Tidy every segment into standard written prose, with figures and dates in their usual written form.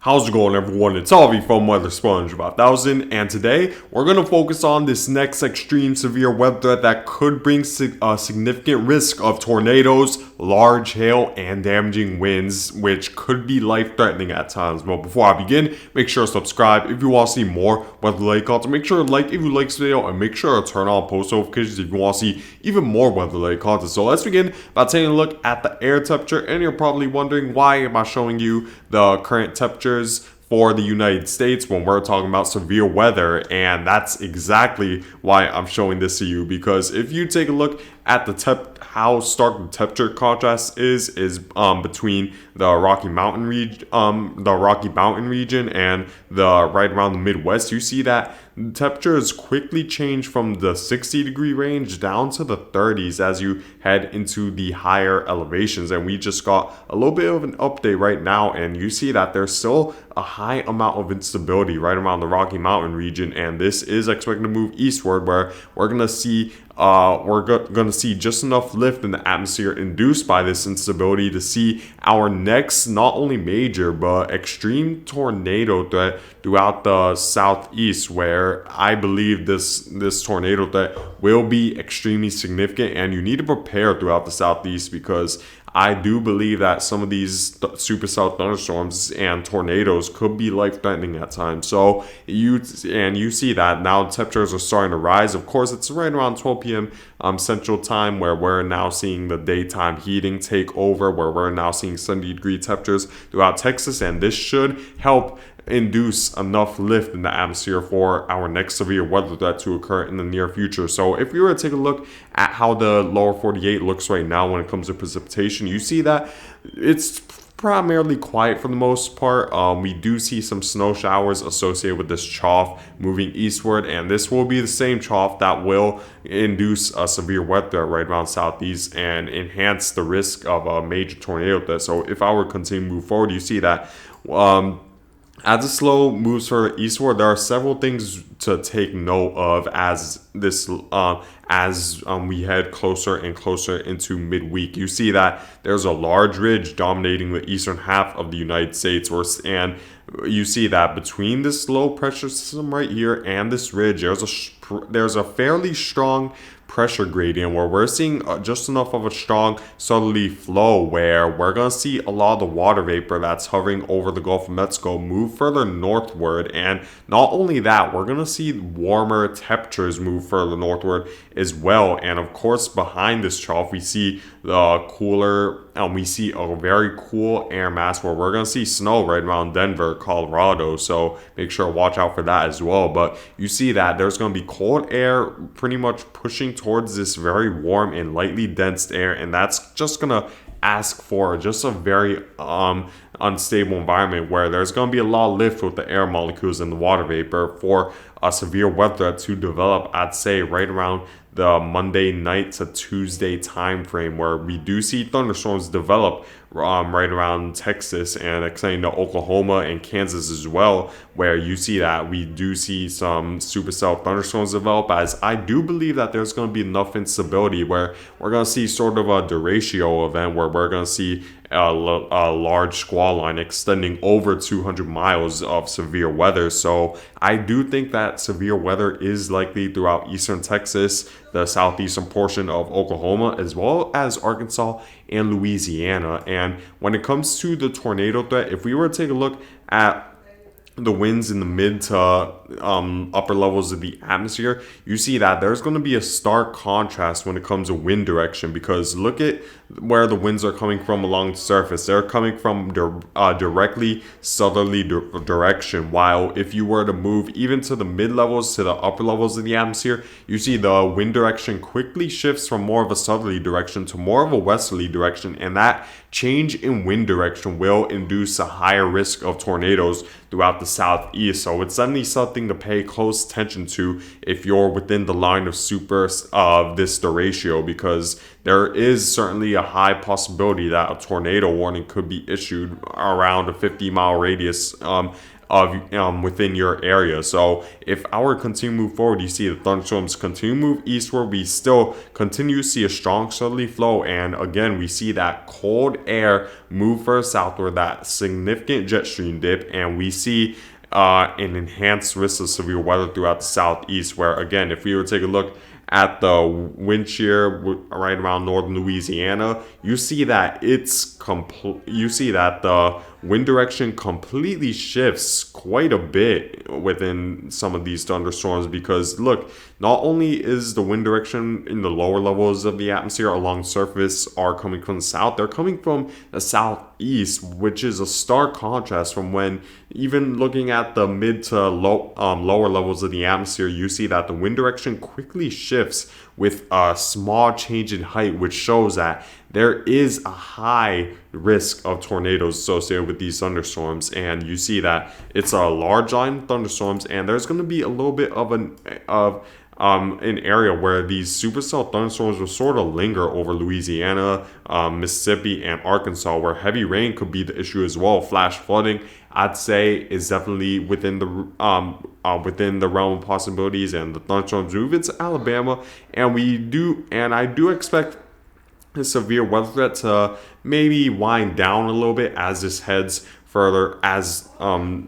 How's it going, everyone? It's Avi from Weather Sponge about 1000, and today we're going to focus on this next extreme severe weather threat that could bring a significant risk of tornadoes, large hail, and damaging winds, which could be life-threatening at times. But before I begin, make sure to subscribe if you want to see more weather-related content. Make sure to like if you like this video, and make sure to turn on post notifications if you want to see even more weather-related content. So let's begin by taking a look at the air temperature, and you're probably wondering, why am I showing you the current temperatures for the United States when we're talking about severe weather? And that's exactly why I'm showing this to you, because if you take a look at how stark the temperature contrast is between the Rocky Mountain region, and the right around the Midwest, you see that temperatures quickly change from the 60-degree range down to the 30s as you head into the higher elevations. And we just got a little bit of an update right now, and you see that there's still a high amount of instability right around the Rocky Mountain region, and this is expected to move eastward, where we're going to see just enough lift in the atmosphere induced by this instability to see our next not only major but extreme tornado threat throughout the southeast, where I believe this tornado threat will be extremely significant, and you need to prepare throughout the southeast, because I do believe that some of these supercell thunderstorms and tornadoes could be life-threatening at times. So you see that now temperatures are starting to rise. Of course, it's right around 12 p.m. Central Time, where we're now seeing the daytime heating take over, where we're now seeing 70-degree temperatures throughout Texas, and this should help induce enough lift in the atmosphere for our next severe weather threat to occur in the near future. So if we were to take a look at how the lower 48 looks right now when it comes to precipitation, you see that it's primarily quiet for the most part. We do see some snow showers associated with this trough moving eastward, and this will be the same trough that will induce a severe weather threat right around southeast and enhance the risk of a major tornado threat. So if I were to continue to move forward, you see that as the slow moves further eastward, there are several things to take note of as we head closer and closer into midweek. You see that there's a large ridge dominating the eastern half of the United States, and you see that between this low pressure system right here and this ridge, there's a fairly strong pressure gradient, where we're seeing just enough of a strong southerly flow where we're going to see a lot of the water vapor that's hovering over the Gulf of Mexico move further northward. And not only that, we're going to see warmer temperatures move further northward as well. And of course, behind this trough, we see we see a very cool air mass where we're going to see snow right around Denver, Colorado. So make sure to watch out for that as well. But you see that there's going to be cold air pretty much pushing towards this very warm and lightly dense air, and that's just going to ask for just a very unstable environment where there's going to be a lot of lift with the air molecules and the water vapor for a severe weather threat to develop, I'd say right around the Monday night to Tuesday time frame, where we do see thunderstorms develop right around Texas and extending to Oklahoma and Kansas as well, where you see that we do see some supercell thunderstorms develop, as I do believe that there's going to be enough instability where we're going to see sort of a derecho event where we're going to see a large squall line extending over 200 miles of severe weather. So I do think that severe weather is likely throughout eastern Texas, the southeastern portion of Oklahoma, as well as Arkansas and Louisiana. And when it comes to the tornado threat, if we were to take a look at the winds in the mid to upper levels of the atmosphere, you see that there's going to be a stark contrast when it comes to wind direction, because look at where the winds are coming from along the surface. They're coming from directly southerly direction, while if you were to move even to the mid levels to the upper levels of the atmosphere, you see the wind direction quickly shifts from more of a southerly direction to more of a westerly direction, and that change in wind direction will induce a higher risk of tornadoes throughout the southeast. So it's certainly something to pay close attention to if you're within the line of this derecho, because there is certainly a high possibility that a tornado warning could be issued around a 50-mile radius of within your area. So if our continue to move forward, you see the thunderstorms continue to move eastward. We still continue to see a strong southerly flow, and again we see that cold air move further southward, that significant jet stream dip, and we see an enhanced risk of severe weather throughout the southeast. Where again, if we were to take a look at the wind shear right around northern Louisiana, you see that you see that the wind direction completely shifts quite a bit within some of these thunderstorms, because look, not only is the wind direction in the lower levels of the atmosphere along the surface are coming from the south, they're coming from the southeast, which is a stark contrast from when even looking at the mid to lower levels of the atmosphere, you see that the wind direction quickly shifts with a small change in height, which shows that there is a high risk of tornadoes associated with these thunderstorms. And you see that it's a large line of thunderstorms, and there's going to be a little bit of an area where these supercell thunderstorms will sort of linger over Louisiana, Mississippi, and Arkansas, where heavy rain could be the issue as well. Flash flooding, I'd say, is definitely within the realm of possibilities, and the thunderstorms move into Alabama, and I do expect a severe weather threat to maybe wind down a little bit as this heads further, as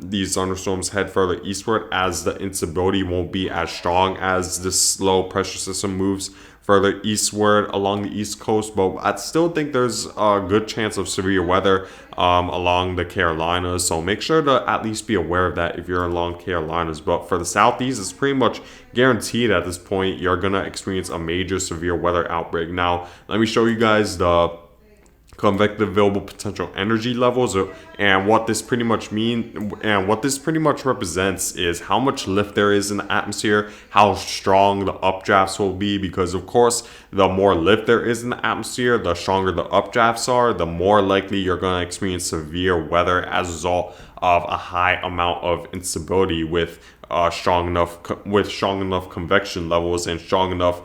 these thunderstorms head further eastward, as the instability won't be as strong as this low pressure system moves further eastward along the east coast. But I still think there's a good chance of severe weather along the Carolinas, so make sure to at least be aware of that if you're along Carolinas. But for the southeast, it's pretty much guaranteed at this point you're gonna experience a major severe weather outbreak. Now let me show you guys the convective available potential energy levels, and what this pretty much represents is how much lift there is in the atmosphere, how strong the updrafts will be, because of course the more lift there is in the atmosphere, the stronger the updrafts are, the more likely you're going to experience severe weather as a result of a high amount of instability with strong enough convection levels and strong enough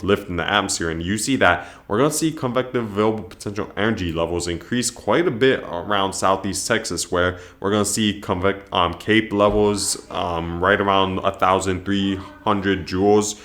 lift in the atmosphere. And you see that we're going to see convective available potential energy levels increase quite a bit around southeast Texas, where we're going to see CAPE levels right around 1,300 joules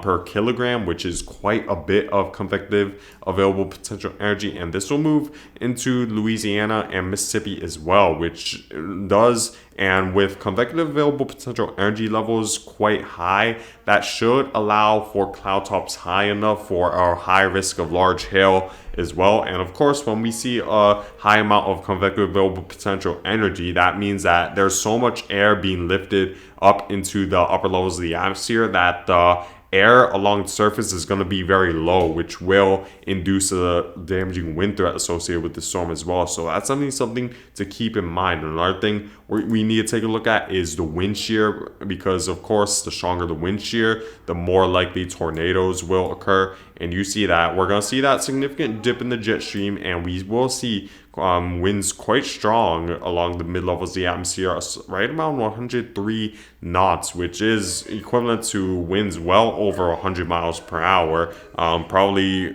per kilogram, which is quite a bit of convective available potential energy. And this will move into Louisiana and Mississippi as well, which does, and with convective available potential energy levels quite high, that should allow for cloud tops high enough for our high risk of large hail as well. And of course, when we see a high amount of convective available potential energy, that means that there's so much air being lifted up into the upper levels of the atmosphere that the air along the surface is going to be very low, which will induce a damaging wind threat associated with the storm as well. So that's something to keep in mind. Another thing we need to take a look at is the wind shear, because of course the stronger the wind shear, the more likely tornadoes will occur. And you see that we're going to see that significant dip in the jet stream, and we will see winds quite strong along the mid levels of the atmosphere, right around 103 knots, which is equivalent to winds well over 100 miles per hour, probably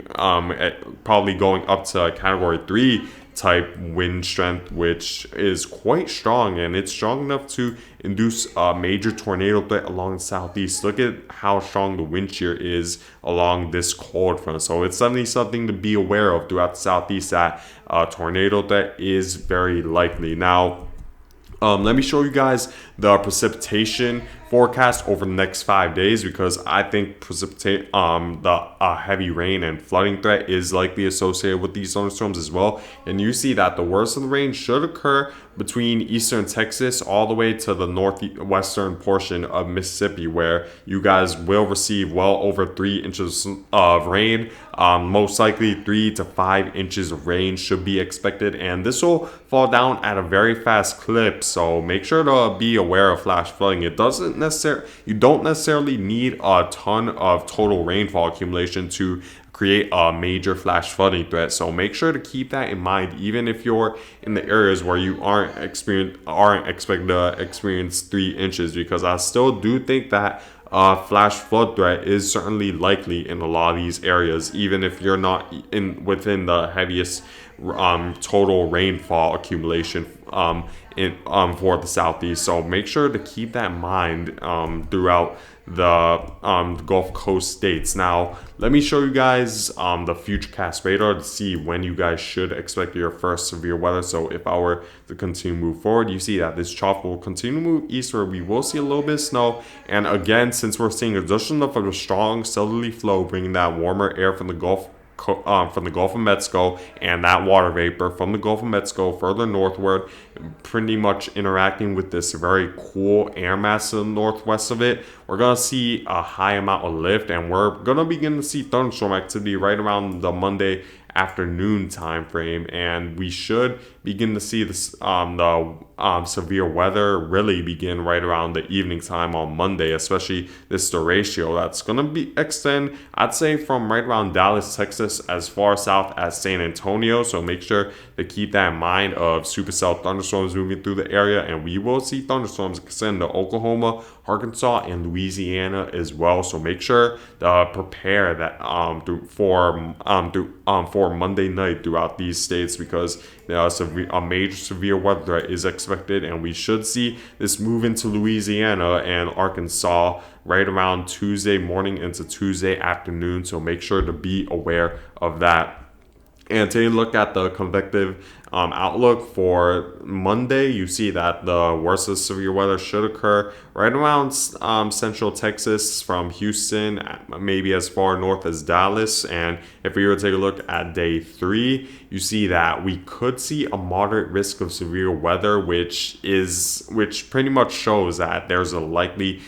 going up to category 3 type wind strength, which is quite strong, and it's strong enough to induce a major tornado threat along the southeast. Look at how strong the wind shear is along this cold front. So it's definitely something to be aware of throughout the southeast, that tornado threat is very likely. Now, let me show you guys the precipitation forecast over the next 5 days, because I think the heavy rain and flooding threat is likely associated with these thunderstorms as well. And you see that the worst of the rain should occur between eastern Texas all the way to the northwestern portion of Mississippi, where you guys will receive well over 3 inches of rain. Most likely 3 to 5 inches of rain should be expected, and this will fall down at a very fast clip. So make sure to be aware of flash flooding. You don't necessarily need a ton of total rainfall accumulation to create a major flash flooding threat. So make sure to keep that in mind, even if you're in the areas where you aren't expected to experience 3 inches, because I still do think that flash flood threat is certainly likely in a lot of these areas, even if you're not within the heaviest total rainfall accumulation for the Southeast. So make sure to keep that in mind throughout the Gulf Coast states. Now, let me show you guys the Futurecast radar to see when you guys should expect your first severe weather. So if I were to continue to move forward, you see that this trough will continue to move eastward. We will see a little bit of snow. And again, since we're seeing just enough of a strong southerly flow bringing that warmer air from the Gulf of Mexico and that water vapor from the Gulf of Mexico further northward, pretty much interacting with this very cool air mass to the northwest of it, we're going to see a high amount of lift, and we're going to begin to see thunderstorm activity right around the Monday afternoon time frame, and we should begin to see this severe weather really begin right around the evening time on Monday, especially this derecho that's going to be extend, I'd say, from right around Dallas, Texas, as far south as San Antonio. So make sure to keep that in mind of supercell thunderstorms moving through the area, and we will see thunderstorms extend to Oklahoma, Arkansas, and Louisiana as well. So make sure to prepare that for Monday night throughout these states, because a major severe weather threat is expected, and we should see this move into Louisiana and Arkansas right around Tuesday morning into Tuesday afternoon. So make sure to be aware of that. And take a look at the convective outlook for Monday. You see that the worst of severe weather should occur right around central Texas from Houston, maybe as far north as Dallas. And if we were to take a look at day 3, you see that we could see a moderate risk of severe weather, which pretty much shows that there's a likely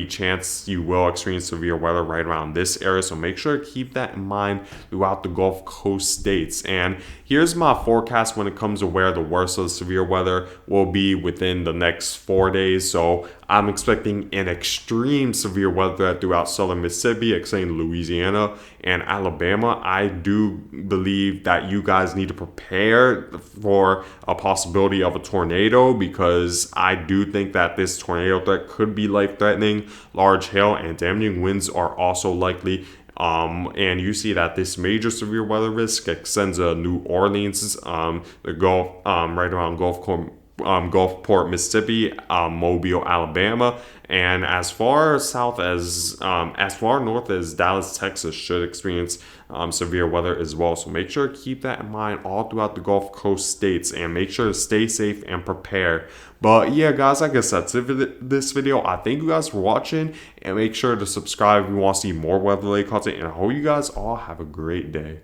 chance you will experience severe weather right around this area. So make sure to keep that in mind throughout the Gulf Coast states. And here's my forecast when it comes to where the worst of the severe weather will be within the next 4 days. So I'm expecting an extreme severe weather threat throughout southern Mississippi, extending Louisiana and Alabama. I do believe that you guys need to prepare for a possibility of a tornado, because I do think that this tornado threat could be life-threatening. Large hail and damaging winds are also likely. And you see that this major severe weather risk extends to New Orleans, the Gulf, right around Gulfport, Mississippi, Mobile, Alabama, and as far north as Dallas, Texas, should experience severe weather as well. So make sure to keep that in mind all throughout the Gulf Coast states, and make sure to stay safe and prepare. But yeah, guys, I guess that's it for this video. I thank you guys for watching, and make sure to subscribe if you want to see more weather-related content, and I hope you guys all have a great day.